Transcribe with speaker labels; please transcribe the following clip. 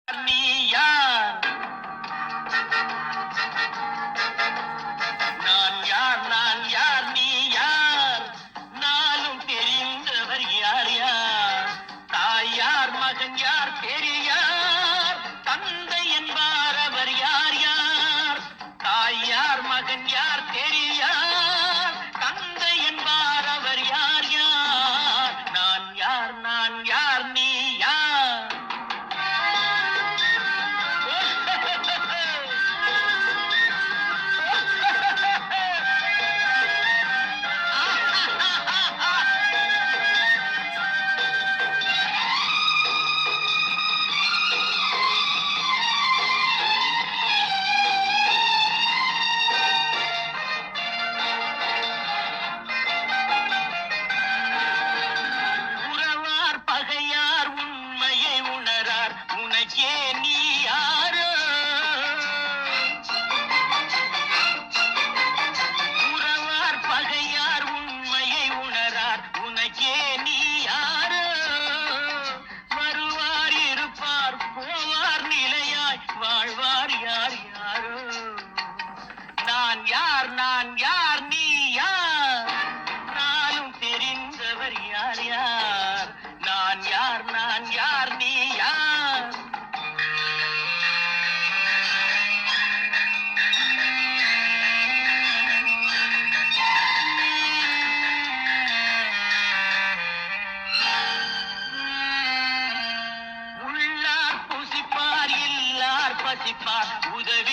Speaker 1: நீ யார்? நான் யார்? நான் யார்? நீ யார்? நானும் தெரிந்தவர் யார் யார்? தாய் யார்? மகன் யார்? பெரியார் தந்தை என்பார் அவர் யார் யார்? தாய் யார்? மகன் யார்? பெரியார் தந்தை என்பார் அவர் யார் யார்? நான் யார்? நான் யார்? நீ யார்? உறவார் பகையார் உண்மையை உணரார் உனக்கே நீ யாரோ? உறவார் பகையார் உண்மையை உணரார் உனக்கே நீ யாரோ? வருவார் இருப்பார் போவார் நிலையாய் வாழ்வார் யார் யாரோ? நான் யார்? நான் யார்? நீ யார்? நானும் தெரிந்தவர் யார் யார்? நான் யார்? நான் யார்? நீ யார்? உள்ளார் புசிப்பார் இல்லார் பசிப்பார் உதவி